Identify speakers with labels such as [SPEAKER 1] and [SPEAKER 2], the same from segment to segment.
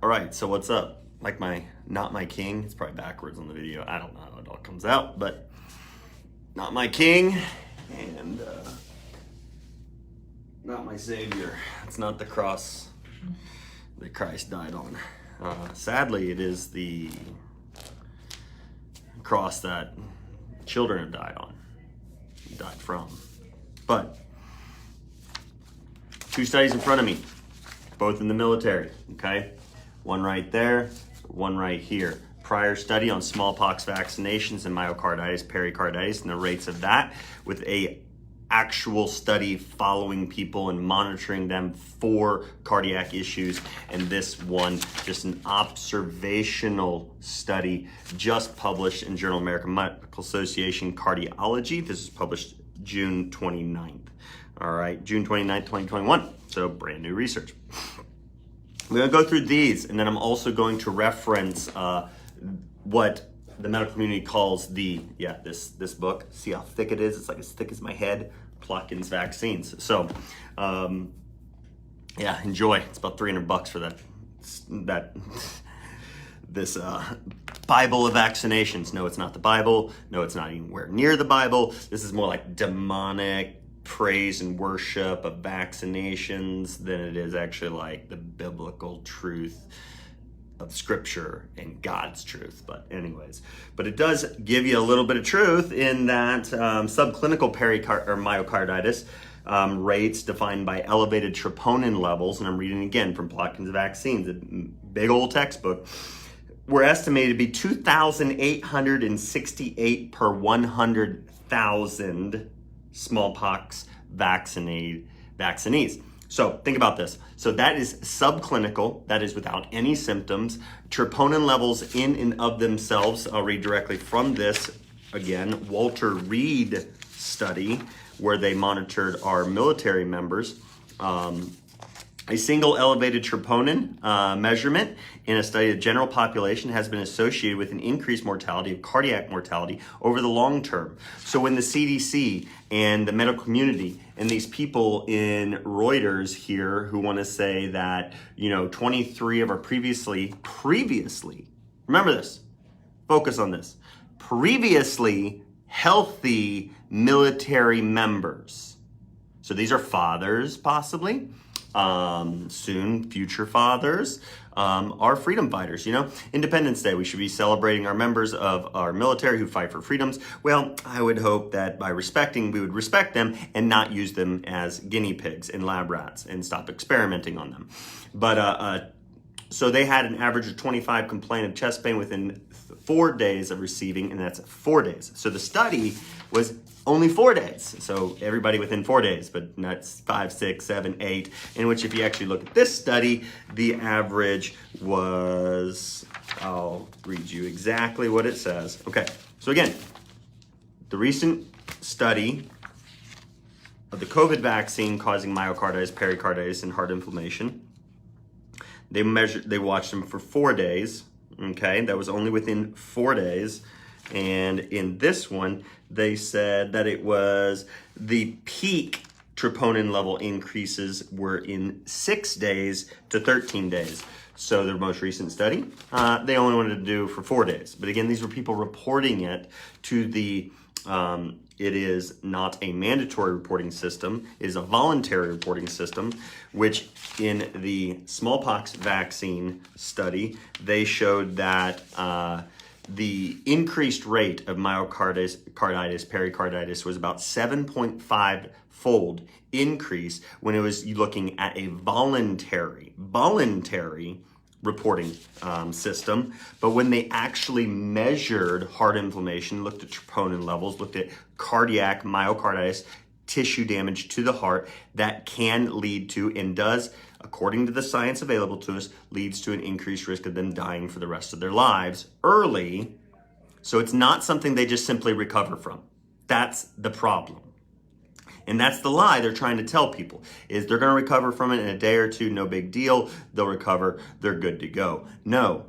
[SPEAKER 1] All right, so what's up? Like not my king. It's probably backwards on the video. I don't know how it all comes out, but not my king and not my savior. It's not the cross that Christ died on. Sadly, it is the cross that children have died from. But two studies in front of me, both in the military, okay? One right there, one right here. Prior study on smallpox vaccinations and myocarditis, pericarditis, and the rates of that, with a actual study following people and monitoring them for cardiac issues. And this one, just an observational study just published in Journal of American Medical Association Cardiology. This is published June 29th. All right, June 29th, 2021. So brand new research. We're going to go through these, and then I'm also going to reference what the medical community calls this book. See how thick it is? It's like as thick as my head. Plotkin's Vaccines. So, enjoy. It's about $300 for this Bible of vaccinations. No, it's not the Bible. No, it's not anywhere near the Bible. This is more like demonic praise and worship of vaccinations than it is actually like the biblical truth of scripture and God's truth. But it does give you a little bit of truth in that subclinical myocarditis rates defined by elevated troponin levels, and I'm reading again from Plotkin's Vaccines, a big old textbook, were estimated to be 2,868 per 100,000 smallpox vaccinees. So think about this. So that is subclinical, that is without any symptoms. Troponin levels in and of themselves, I'll read directly from this, again, Walter Reed study, where they monitored our military members. A single elevated troponin measurement in a study of the general population has been associated with an increased mortality of cardiac mortality over the long term. So when the CDC and the medical community and these people in Reuters here who want to say that, 23 of our previously, remember this, focus on this, previously healthy military members. So these are fathers, possibly, soon future fathers, are freedom fighters. Independence Day, we should be celebrating our members of our military who fight for freedoms. Well, I would hope that by we would respect them and not use them as guinea pigs and lab rats and stop experimenting on them. But so they had an average of 25 complaint of chest pain within 4 days of receiving, and that's 4 days. So the study was only 4 days. So everybody within 4 days, but not 5, 6, 7, 8, in which if you actually look at this study, the average was, I'll read you exactly what it says. Okay, so again, the recent study of the COVID vaccine causing myocarditis, pericarditis, and heart inflammation, they watched them for 4 days. Okay, that was only within 4 days. And in this one, they said that it was the peak troponin level increases were in 6 days to 13 days. So their most recent study, they only wanted to do for 4 days. But again, these were people reporting it to the, it is not a mandatory reporting system, it is a voluntary reporting system, which in the smallpox vaccine study, they showed that the increased rate of myocarditis, pericarditis was about 7.5-fold increase when it was looking at a voluntary reporting system. But when they actually measured heart inflammation, looked at troponin levels, looked at cardiac myocarditis, tissue damage to the heart, that can lead to, and does, according to the science available to us, leads to an increased risk of them dying for the rest of their lives early. So it's not something they just simply recover from. That's the problem. And that's the lie they're trying to tell people, is they're going to recover from it in a day or two, no big deal. They'll recover, they're good to go. No,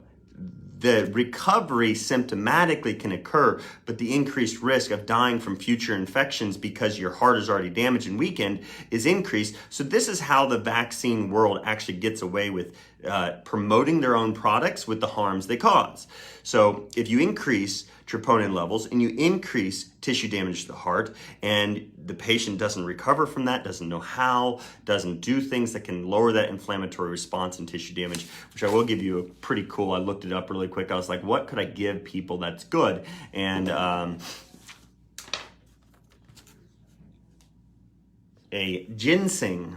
[SPEAKER 1] the recovery symptomatically can occur, but the increased risk of dying from future infections because your heart is already damaged and weakened is increased. So this is how the vaccine world actually gets away with promoting their own products with the harms they cause. So if you increase troponin levels and you increase tissue damage to the heart, and the patient doesn't recover from that, doesn't know how, doesn't do things that can lower that inflammatory response and tissue damage, which I will give you a pretty cool, I looked it up really quick. I was like, what could I give people that's good? And a ginseng.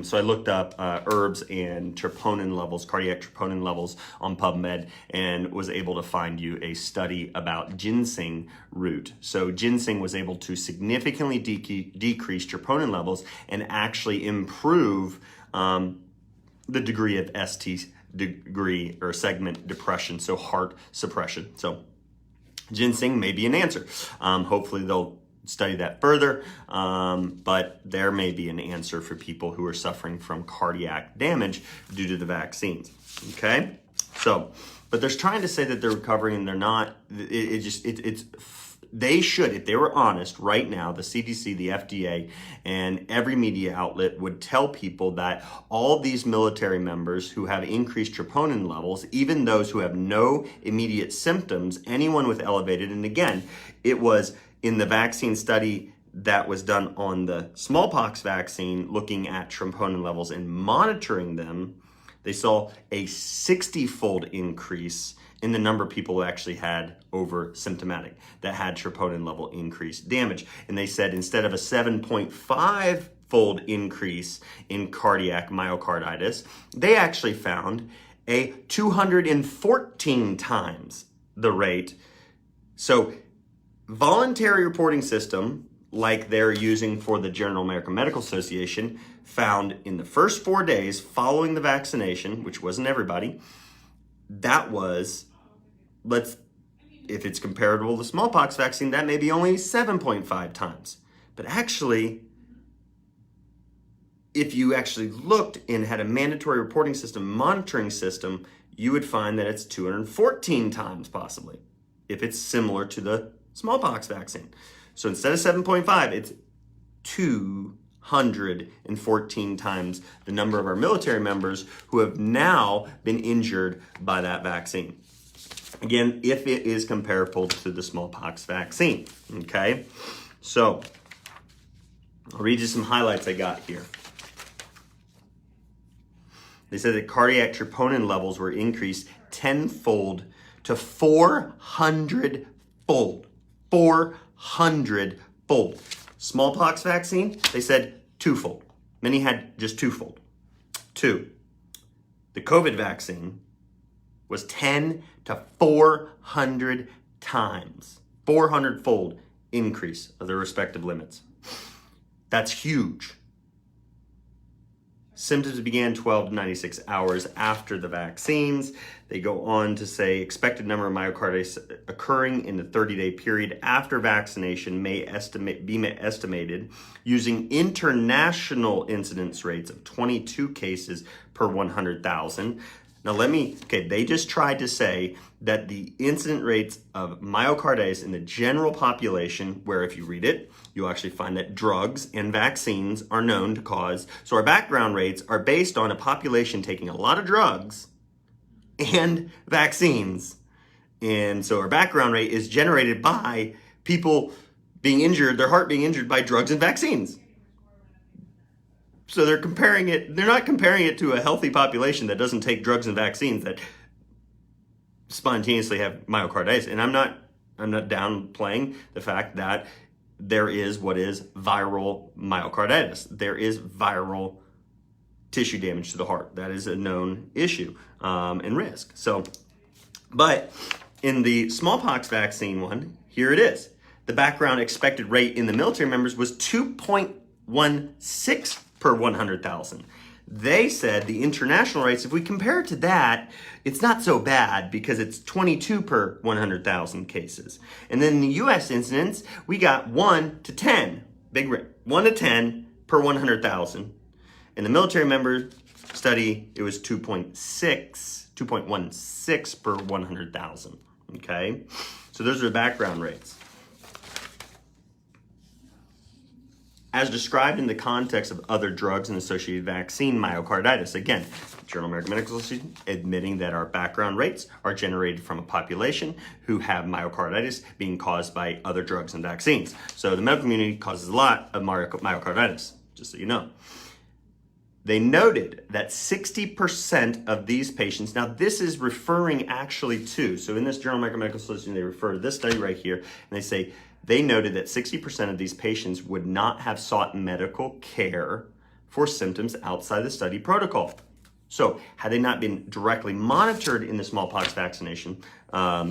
[SPEAKER 1] So I looked up herbs and troponin levels, cardiac troponin levels on PubMed, and was able to find you a study about ginseng root. So ginseng was able to significantly decrease troponin levels and actually improve the degree of ST degree or segment depression, so heart suppression. So ginseng may be an answer. Hopefully they'll study that further, but there may be an answer for people who are suffering from cardiac damage due to the vaccines. Okay, so but they're trying to say that they're recovering and they're not. They should, if they were honest right now, the CDC, the FDA, and every media outlet would tell people that all these military members who have increased troponin levels, even those who have no immediate symptoms, anyone with elevated, and again, it was in the vaccine study that was done on the smallpox vaccine, looking at troponin levels and monitoring them, they saw a 60-fold increase in the number of people who actually had over symptomatic, that had troponin level increase damage. And they said instead of a 7.5-fold increase in cardiac myocarditis, they actually found a 214 times the rate. So voluntary reporting system, like they're using for the General American Medical Association, found in the first 4 days following the vaccination, which wasn't everybody, that was, if it's comparable to the smallpox vaccine, that may be only 7.5 times. But actually, if you actually looked and had a mandatory reporting system, monitoring system, you would find that it's 214 times possibly, if it's similar to the smallpox vaccine. So instead of 7.5, it's 214 times the number of our military members who have now been injured by that vaccine. Again, if it is comparable to the smallpox vaccine, okay? So I'll read you some highlights I got here. They said that cardiac troponin levels were increased 10-fold to 400-fold. 400-fold. Smallpox vaccine, they said 2-fold. Many had just 2-fold. 2. The COVID vaccine was 10 to 400 times. 400-fold increase of their respective limits. That's huge. Symptoms began 12 to 96 hours after the vaccines. They go on to say expected number of myocarditis occurring in the 30-day period after vaccination may be estimated using international incidence rates of 22 cases per 100,000. Now they just tried to say that the incident rates of myocarditis in the general population, where if you read it, you'll actually find that drugs and vaccines are known to cause. So our background rates are based on a population taking a lot of drugs and vaccines. And so our background rate is generated by people being injured, their heart being injured by drugs and vaccines. So they're not comparing it to a healthy population that doesn't take drugs and vaccines that spontaneously have myocarditis. And I'm not downplaying the fact that there is what is viral myocarditis. There is viral tissue damage to the heart. That is a known issue and risk. So, but in the smallpox vaccine one, here it is. The background expected rate in the military members was 2.16 per 100,000. They said the international rates, if we compare it to that, it's not so bad because it's 22 per 100,000 cases. And then in the US incidence, we got 1 to 10, 1 to 10 per 100,000. In the military member study, it was 2.6 2.16 per 100,000. Okay, so those are the background rates. As described in the context of other drugs and associated vaccine myocarditis. Again, Journal of American Medical Association admitting that our background rates are generated from a population who have myocarditis being caused by other drugs and vaccines. So the medical community causes a lot of myocarditis, just so you know. They noted that 60% of these patients, now this is referring actually to, so in this Journal of American Medical Association, they refer to this study right here, and they say, they noted that 60% of these patients would not have sought medical care for symptoms outside the study protocol. So had they not been directly monitored in the smallpox vaccination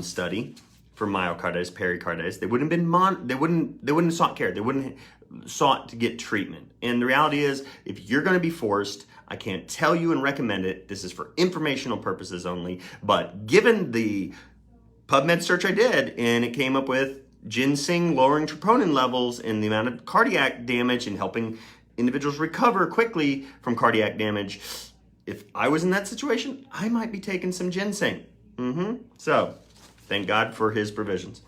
[SPEAKER 1] study for myocarditis, pericarditis, they wouldn't have sought care. They wouldn't have sought to get treatment. And the reality is, if you're going to be forced, I can't tell you and recommend it. This is for informational purposes only. But given the PubMed search I did, and it came up with ginseng lowering troponin levels and the amount of cardiac damage and helping individuals recover quickly from cardiac damage. If I was in that situation, I might be taking some ginseng. So, thank God for his provisions.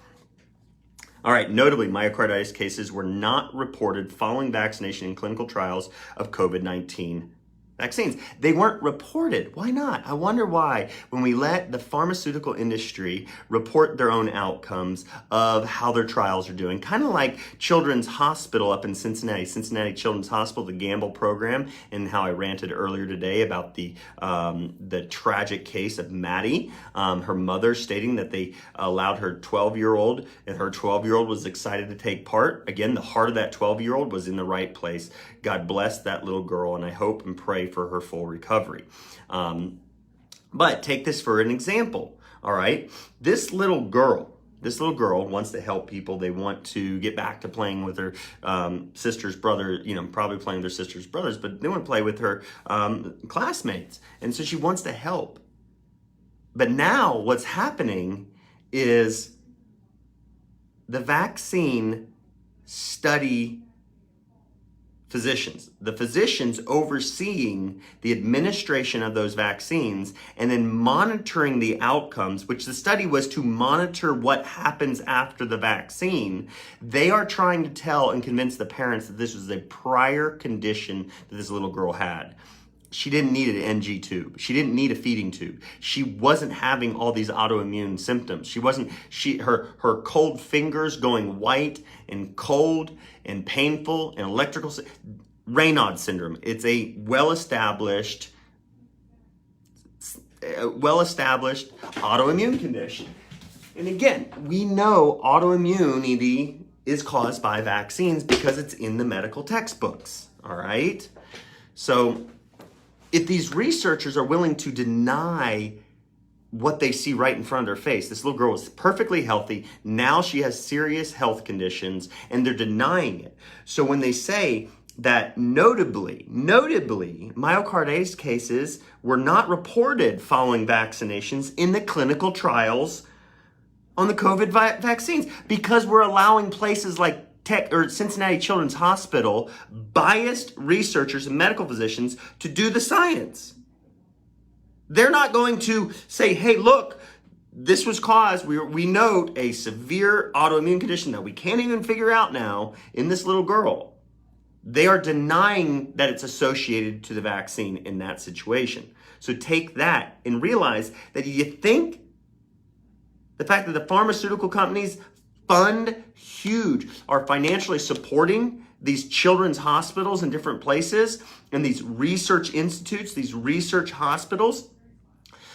[SPEAKER 1] All right, notably, myocarditis cases were not reported following vaccination in clinical trials of COVID-19 vaccines. They weren't reported. Why not? I wonder why. When we let the pharmaceutical industry report their own outcomes of how their trials are doing, kind of like Children's Hospital up in Cincinnati Children's Hospital, the Gamble program, and how I ranted earlier today about the tragic case of Maddie, her mother stating that they allowed her 12-year-old, and her 12-year-old was excited to take part. Again, the heart of that 12-year-old was in the right place. God bless that little girl, and I hope and pray for her full recovery. But take this for an example, all right? This little girl wants to help people. They want to get back to playing with her sister's brother, probably playing with their sister's brothers, but they want to play with her classmates. And so she wants to help. But now what's happening is the vaccine study the physicians overseeing the administration of those vaccines and then monitoring the outcomes, which the study was to monitor what happens after the vaccine. They are trying to tell and convince the parents that this was a prior condition that this little girl had. She didn't need an NG tube. She didn't need a feeding tube. She wasn't having all these autoimmune symptoms. Her cold fingers going white and cold and painful and electrical, Raynaud syndrome. It's a well-established autoimmune condition. And again, we know autoimmunity is caused by vaccines because it's in the medical textbooks, all right? So if these researchers are willing to deny what they see right in front of their face, this little girl was perfectly healthy, now she has serious health conditions, and they're denying it. So when they say that notably, myocarditis cases were not reported following vaccinations in the clinical trials on the COVID vaccines, because we're allowing places like Cincinnati Children's Hospital, biased researchers and medical physicians to do the science. They're not going to say, hey, look, this was caused, we note a severe autoimmune condition that we can't even figure out now in this little girl. They are denying that it's associated to the vaccine in that situation. So take that and realize that you think the fact that the pharmaceutical companies are financially supporting these children's hospitals in different places and these research institutes, these research hospitals,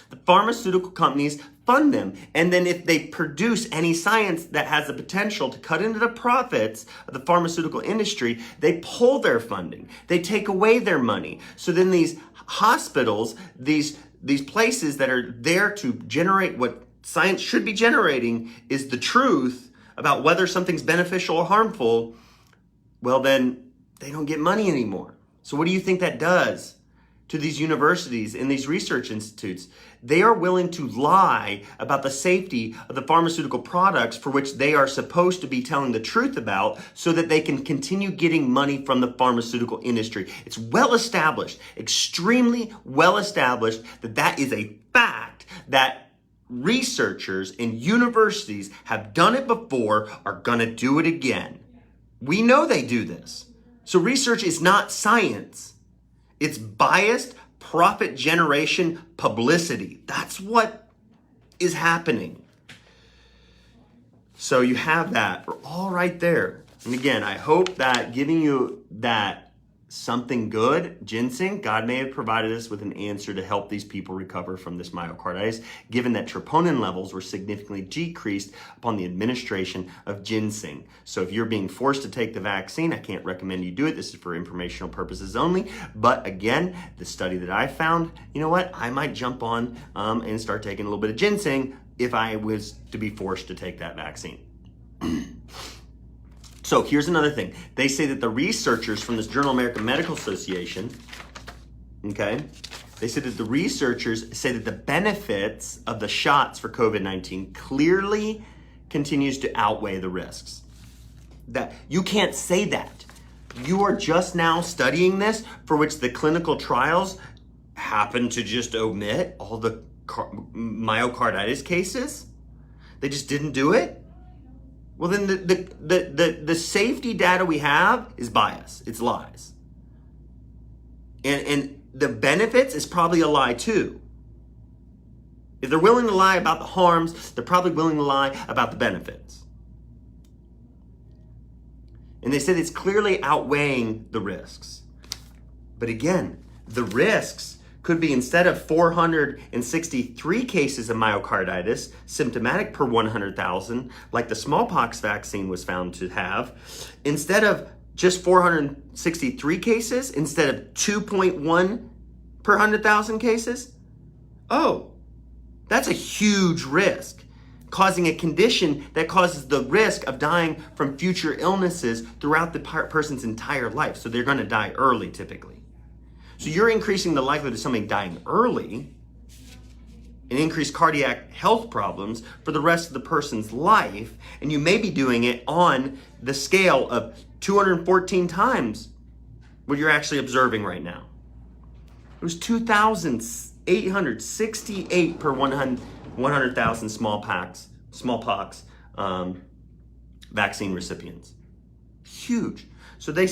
[SPEAKER 1] the pharmaceutical companies fund them. And then if they produce any science that has the potential to cut into the profits of the pharmaceutical industry, they pull their funding. They take away their money. So then these hospitals, these places that are there to generate what science should be generating is the truth about whether something's beneficial or harmful, well then they don't get money anymore. So what do you think that does to these universities and these research institutes? They are willing to lie about the safety of the pharmaceutical products for which they are supposed to be telling the truth about so that they can continue getting money from the pharmaceutical industry. It's well established, extremely well established, that is a fact fact that researchers and universities have done it before are going to do it again. We know they do this. So research is not science. It's biased profit generation publicity. That's what is happening. So you have that all right there. And again, I hope that giving you that something good, ginseng, God may have provided us with an answer to help these people recover from this myocarditis, given that troponin levels were significantly decreased upon the administration of ginseng. So if you're being forced to take the vaccine, I can't recommend you do it. This is for informational purposes only. But again, the study that I found, you know what? I might jump on and start taking a little bit of ginseng if I was to be forced to take that vaccine. So here's another thing. They say that the researchers from this Journal of American Medical Association, okay, they said that the researchers say that the benefits of the shots for COVID-19 clearly continues to outweigh the risks. That you can't say that. You are just now studying this, for which the clinical trials happen to just omit all the myocarditis cases. They just didn't do it. Well, then the safety data we have is bias. It's lies. And the benefits is probably a lie too. If they're willing to lie about the harms, they're probably willing to lie about the benefits. And they said it's clearly outweighing the risks. But again, the risks could be, instead of 463 cases of myocarditis symptomatic per 100,000, like the smallpox vaccine was found to have, instead of just 463 cases, instead of 2.1 per 100,000 cases, oh, that's a huge risk, causing a condition that causes the risk of dying from future illnesses throughout the person's entire life. So they're going to die early typically. So you're increasing the likelihood of somebody dying early and increased cardiac health problems for the rest of the person's life, and you may be doing it on the scale of 214 times what you're actually observing right now. It was 2,868 per 100,000 smallpox vaccine recipients. Huge. So they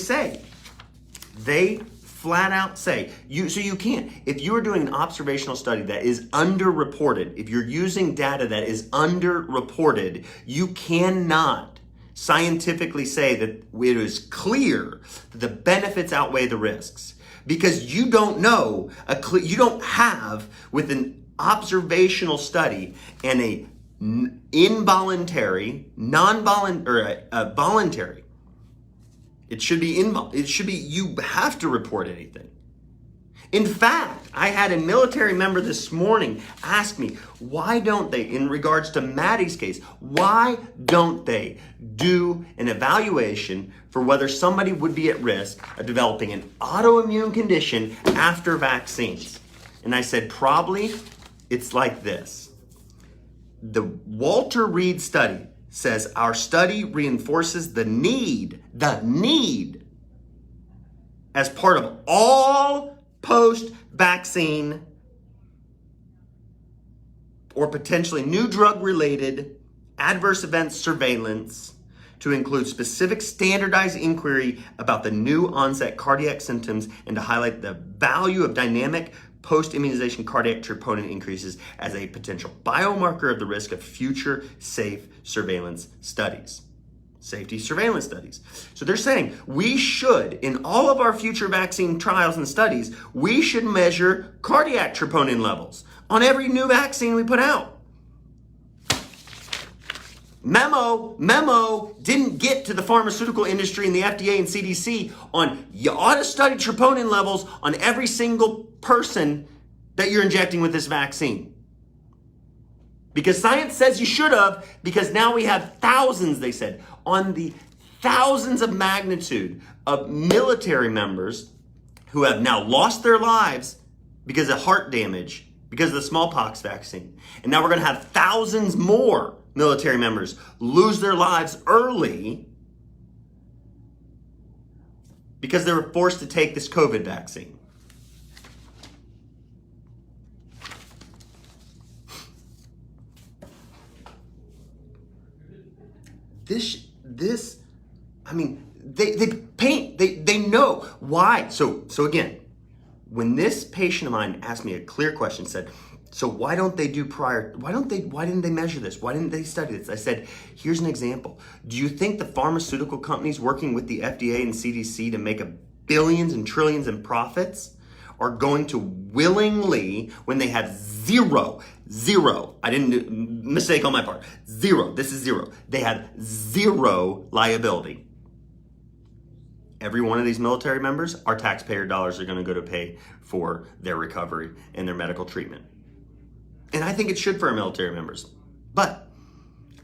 [SPEAKER 1] flat out say, you can't. If you are doing an observational study that is underreported, if you're using data that is underreported, you cannot scientifically say that it is clear that the benefits outweigh the risks, because you don't know, you don't have, with an observational study and a involuntary, voluntary. It should be you have to report anything. In fact, I had a military member this morning ask me, why don't they, in regards to Maddie's case, why don't they do an evaluation for whether somebody would be at risk of developing an autoimmune condition after vaccines? And I said, probably it's like this. The Walter Reed study says our study reinforces the need as part of all post-vaccine or potentially new drug-related adverse event surveillance to include specific standardized inquiry about the new onset cardiac symptoms, and to highlight the value of dynamic post-immunization cardiac troponin increases as a potential biomarker of the risk of future safe surveillance studies. Safety surveillance studies. So they're saying we should, in all of our future vaccine trials and studies, we should measure cardiac troponin levels on every new vaccine we put out. Memo didn't get to the pharmaceutical industry and the FDA and CDC on, you ought to study troponin levels on every single person that you're injecting with this vaccine. Because science says you should have, because now we have thousands, they said, on the thousands of magnitude of military members who have now lost their lives because of heart damage, because of the smallpox vaccine. And now we're going to have thousands more military members lose their lives early because they were forced to take this COVID vaccine. they know why. So again, when this patient of mine asked me a clear question, said, so why didn't they measure this? Why didn't they study this? I said, here's an example. Do you think the pharmaceutical companies working with the FDA and CDC to make billions and trillions in profits are going to willingly, when they have zero, I didn't, mistake on my part, zero, this is zero. They have zero liability. Every one of these military members, our taxpayer dollars are going to go to pay for their recovery and their medical treatment. And I think it should for our military members. But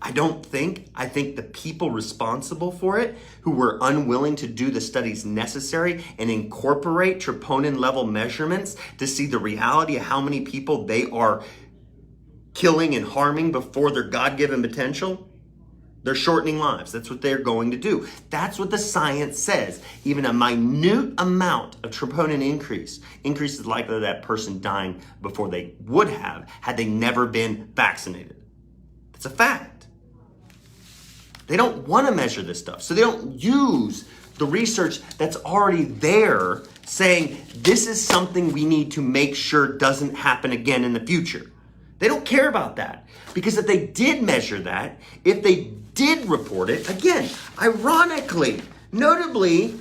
[SPEAKER 1] I think the people responsible for it, who were unwilling to do the studies necessary and incorporate troponin level measurements to see the reality of how many people they are killing and harming before their God-given potential, they're shortening lives. That's what they're going to do. That's what the science says. Even a minute amount of troponin increases the likelihood of that person dying before they would have had they never been vaccinated. That's a fact. They don't want to measure this stuff, so they don't use the research that's already there saying this is something we need to make sure doesn't happen again in the future. They don't care about that, because if they did measure that, if they did report it, again, ironically, notably,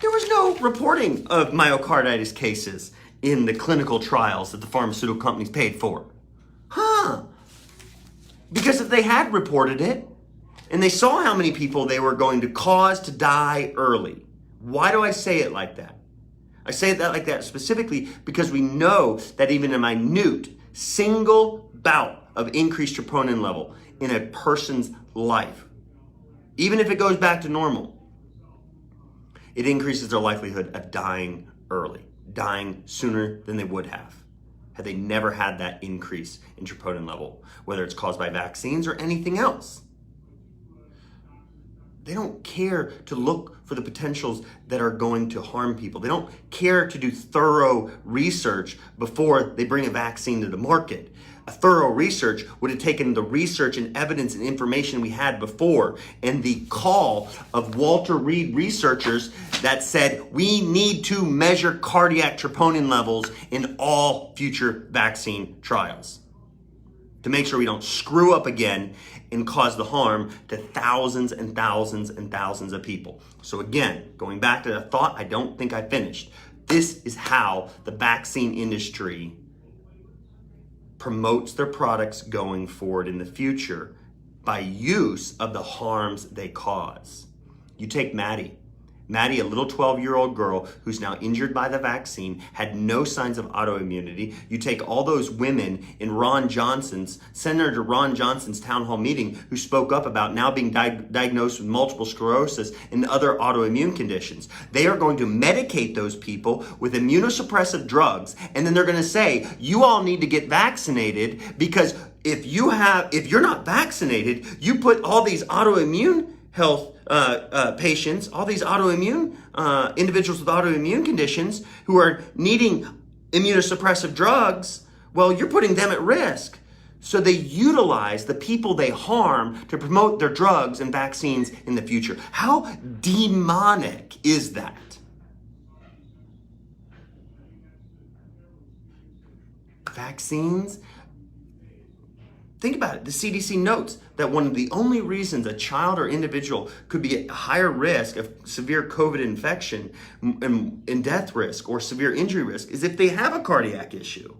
[SPEAKER 1] there was no reporting of myocarditis cases in the clinical trials that the pharmaceutical companies paid for. Because if they had reported it, and they saw how many people they were going to cause to die early. Why do I say it like that? I say it like that specifically because we know that even a minute single bout of increased troponin level in a person's life, even if it goes back to normal, it increases their likelihood of dying early, dying sooner than they would have had they never had that increase in troponin level, whether it's caused by vaccines or anything else. They don't care to look for the potentials that are going to harm people. They don't care to do thorough research before they bring a vaccine to the market. A thorough research would have taken the research and evidence and information we had before and the call of Walter Reed researchers that said we need to measure cardiac troponin levels in all future vaccine trials to make sure we don't screw up again and cause the harm to thousands and thousands and thousands of people. So again, going back to the thought I don't think I finished, this is how the vaccine industry promotes their products going forward in the future by use of the harms they cause. You take Maddie, a little 12-year-old girl who's now injured by the vaccine, had no signs of autoimmunity. You take all those women in Senator Ron Johnson's town hall meeting who spoke up about now being diagnosed with multiple sclerosis and other autoimmune conditions. They are going to medicate those people with immunosuppressive drugs, and then they're going to say, you all need to get vaccinated because if you're not vaccinated, you put all these autoimmune health patients, all these autoimmune individuals with autoimmune conditions who are needing immunosuppressive drugs, well, you're putting them at risk. So they utilize the people they harm to promote their drugs and vaccines in the future. How demonic is that? Vaccines? Think about it. The CDC notes that one of the only reasons a child or individual could be at higher risk of severe COVID infection and death risk or severe injury risk is if they have a cardiac issue.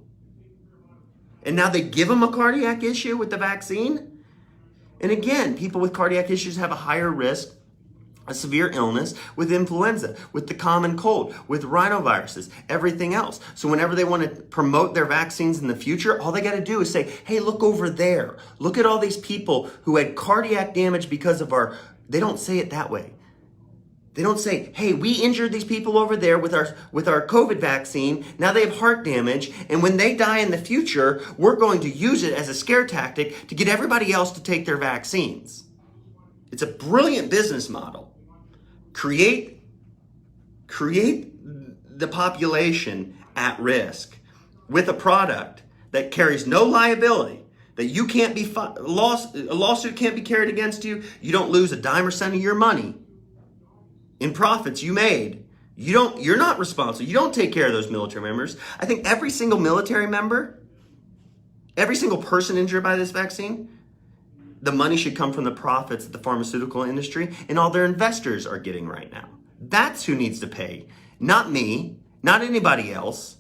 [SPEAKER 1] And now they give them a cardiac issue with the vaccine. And again, people with cardiac issues have a higher risk a severe illness with influenza, with the common cold, with rhinoviruses, everything else. So whenever they want to promote their vaccines in the future, all they got to do is say, hey, look over there. Look at all these people who had cardiac damage because of they don't say it that way. They don't say, hey, we injured these people over there with our COVID vaccine. Now they have heart damage. And when they die in the future, we're going to use it as a scare tactic to get everybody else to take their vaccines. It's a brilliant business model. Create the population at risk with a product that carries no liability, that you can't be a lawsuit can't be carried against you. You don't lose a dime or cent of your money in profits you made. You're not responsible. You don't take care of those military members. I think every single military member, every single person injured by this vaccine, the money should come from the profits that the pharmaceutical industry and all their investors are getting right now. That's who needs to pay. Not me, not anybody else.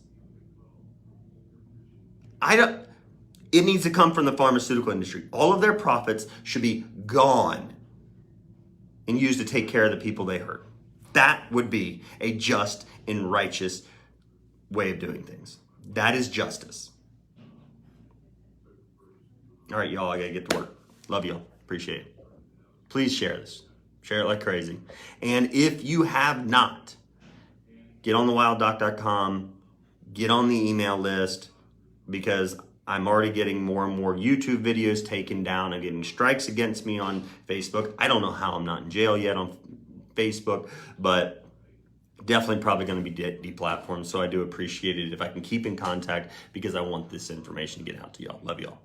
[SPEAKER 1] It needs to come from the pharmaceutical industry. All of their profits should be gone and used to take care of the people they hurt. That would be a just and righteous way of doing things. That is justice. All right, y'all, I gotta get to work. Love y'all. Appreciate it. Please share this. Share it like crazy. And if you have not, get on thewilddoc.com, get on the email list, because I'm already getting more and more YouTube videos taken down. I'm getting strikes against me on Facebook. I don't know how I'm not in jail yet on Facebook, but definitely probably going to be deplatformed. So I do appreciate it if I can keep in contact, because I want this information to get out to y'all. Love y'all.